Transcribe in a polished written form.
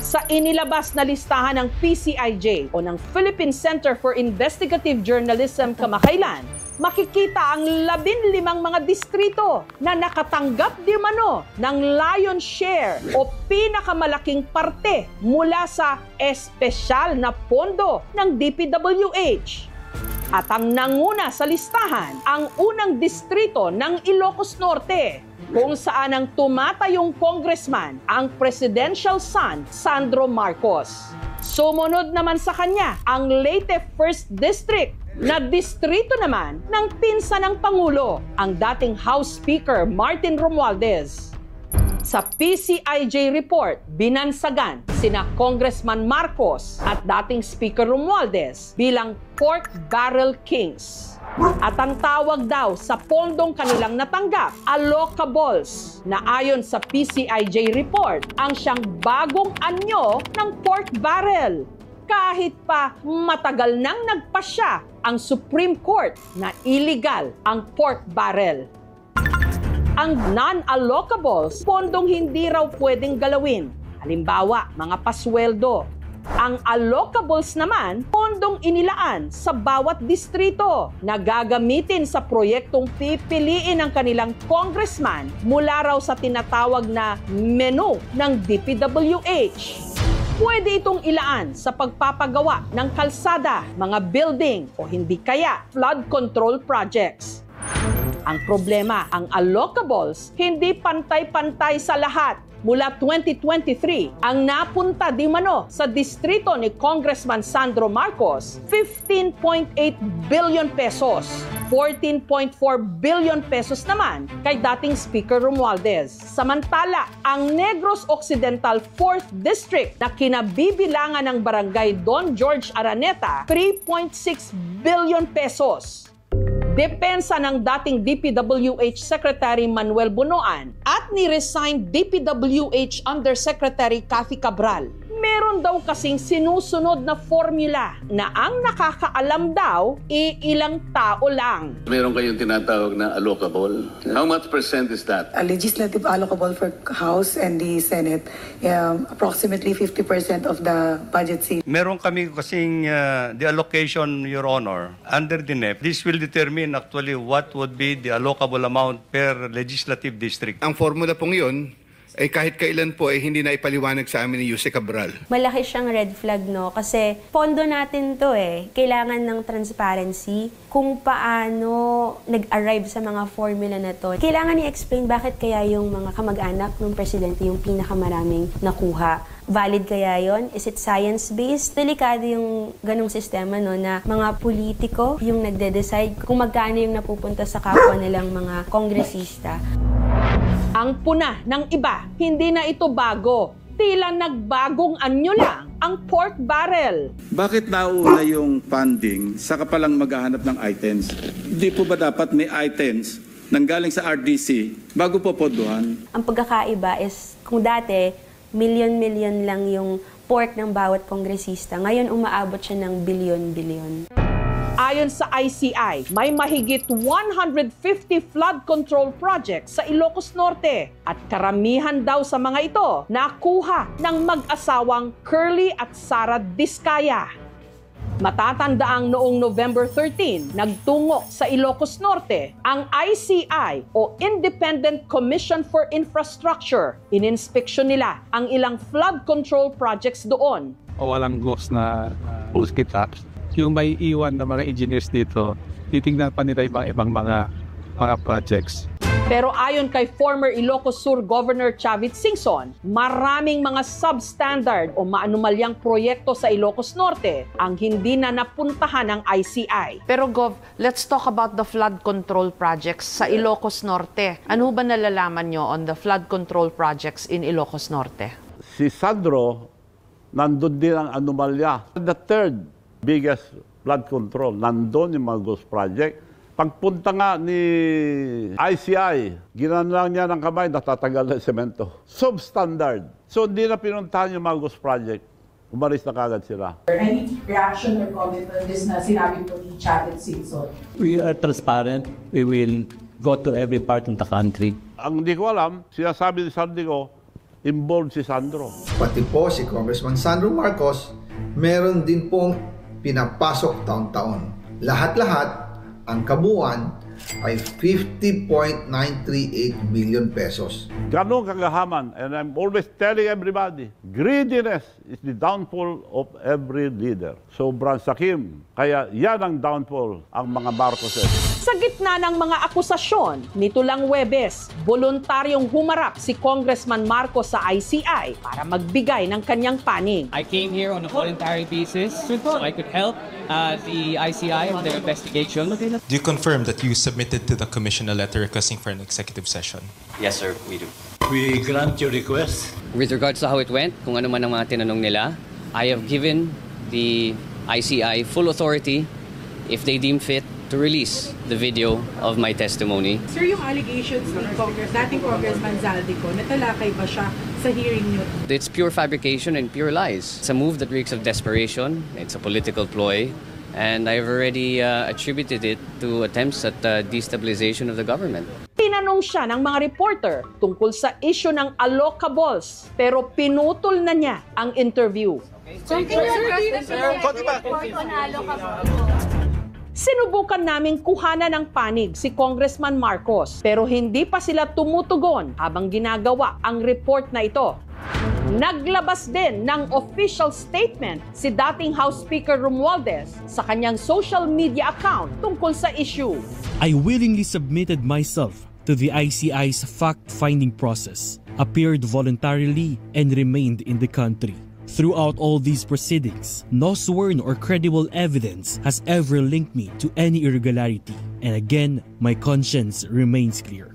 Sa inilabas na listahan ng PCIJ o ng Philippine Center for Investigative Journalism kamakailan, makikita ang 15 mga distrito na nakatanggap di mano ng lion's share o pinakamalaking parte mula sa espesyal na pondo ng DPWH. At ang nanguna sa listahan, ang unang distrito ng Ilocos Norte, kung saan ang tumatayong congressman ang presidential son, Sandro Marcos. Sumunod naman sa kanya ang Leyte 1st District na distrito naman ng pinsan ng Pangulo, ang dating House Speaker Martin Romualdez. Sa PCIJ report, binansagan sina Congressman Marcos at dating Speaker Romualdez bilang pork barrel kings. At ang tawag daw sa pondong kanilang natanggap, allocables, na ayon sa PCIJ report, ang siyang bagong anyo ng pork barrel. Kahit pa matagal nang nagpasya ang Supreme Court na illegal ang pork barrel. Ang non-allocables, pondong hindi raw pwedeng galawin. Halimbawa, mga pasweldo. Ang allocables naman, pondong inilaan sa bawat distrito na gagamitin sa proyektong pipiliin ng kanilang congressman mula raw sa tinatawag na menu ng DPWH. Pwede itong ilaan sa pagpapagawa ng kalsada, mga building o hindi kaya flood control projects. Ang problema, ang allocables hindi pantay-pantay sa lahat. Mula 2023, ang napunta di mano sa distrito ni Congressman Sandro Marcos, 15.8 billion pesos. 14.4 billion pesos naman kay dating Speaker Romualdez. Samantala, ang Negros Occidental 4th District na kinabibilangan ng barangay Don George Araneta, 3.6 billion pesos. Depensa ng dating DPWH Secretary Manuel Bunoan at ni-resigned DPWH Undersecretary Cathy Cabral. Meron daw kasing sinusunod na formula na ang nakakaalam daw iilang tao lang. Meron kayong tinatawag na allocable. How much percent is that? A legislative allocable for House and the Senate, approximately 50% of the budget seat. Meron kami kasing the allocation, Your Honor, under the NEP. This will determine actually what would be the allocable amount per legislative district. Ang formula pong yun, ay kahit kailan po ay hindi na ipaliwanag sa amin ni Yuse Cabral. Malaki siyang red flag, no? Kasi pondo natin to eh. Kailangan ng transparency kung paano nag-arrive sa mga formula na to. Kailangan i-explain bakit kaya yung mga kamag-anak ng presidente yung pinakamaraming nakuha. Valid kaya yon? Is it science-based? Delikado yung ganong sistema, no, na mga politiko yung nagde-decide kung magkano yung napupunta sa kapwa nilang mga kongresista. Ang puna ng iba, hindi na ito bago. Tila nagbagong anyo lang ang pork barrel. Bakit nauna yung funding saka palang maghahanap ng items? Hindi po ba dapat may items nanggaling sa RDC bago po pondohan? Ang pagkakaiba is kung dati, milyon-milyon lang yung pork ng bawat kongresista. Ngayon, umaabot siya ng bilyon-bilyon. Ayon sa ICI, may mahigit 150 flood control projects sa Ilocos Norte at karamihan daw sa mga ito nakuha ng mag-asawang Curly at Sara Diskaya. Matatandaang noong November 13, nagtungo sa Ilocos Norte ang ICI o Independent Commission for Infrastructure. Ininspeksyon nila ang ilang flood control projects doon. O walang ghost na kita. Yung may iwan na mga engineers dito, titingnan pa nila ibang mga projects. Pero ayon kay former Ilocos Sur Governor Chavit Singson, maraming mga substandard o maanumalyang proyekto sa Ilocos Norte ang hindi na napuntahan ng ICI. Pero Gov, let's talk about the flood control projects sa Ilocos Norte. Ano ba nalalaman nyo on the flood control projects in Ilocos Norte? Si Sandro, nandun din ang anomalya. The third biggest flood control, nandun yung mga ghost project. Pagpunta nga ni ICI, ginanlang niya ng kamay, natatagal na semento. Substandard. So hindi na pinuntahan yung mga ghost project. Umalis na kagad sila. Any reaction or comment on this na sinabi po ni Chavit Singson? We are transparent. We will go to every part of the country. Ang hindi ko alam, sinasabi ni Sandigo, involved si Sandro. Pati po si Congressman Sandro Marcos, meron din pong pinapasok taon-taon. Lahat-lahat, ang kabuuan ay 50.938 billion pesos. Ganon kagahaman, and I'm always telling everybody, greediness is the downfall of every leader. Sobrang sakim, kaya yan ang downfall ang mga Marcoses. Sa gitna ng mga akusasyon, nito lang Huwebes, voluntaryong humarap si Congressman Marcos sa ICI para magbigay ng kanyang panig. I came here on a voluntary basis so I could help the ICI on their investigation. Do you confirm that you submitted to the Commission a letter requesting for an executive session? Yes, sir, we do. We grant your request. With regards to how it went, kung ano man ang mga tinanong nila, I have given the ICI full authority, if they deem fit, to release the video of my testimony. Sir, yung allegations ni dating Congressman Zaldico, natalakay ba siya sa hearing niyo? It's pure fabrication and pure lies. It's a move that reeks of desperation. It's a political ploy. And I've already attributed it to attempts at destabilization of the government. Tinanong siya ng mga reporter tungkol sa issue ng allocables, pero pinutol na niya ang interview. Sinubukan naming kuhanan ng panig si Congressman Marcos, pero hindi pa sila tumutugon habang ginagawa ang report na ito. Naglabas din ng official statement si dating House Speaker Romualdez sa kanyang social media account tungkol sa issue. I willingly submitted myself to the ICI's fact-finding process, appeared voluntarily, and remained in the country. Throughout all these proceedings, no sworn or credible evidence has ever linked me to any irregularity, and again, my conscience remains clear.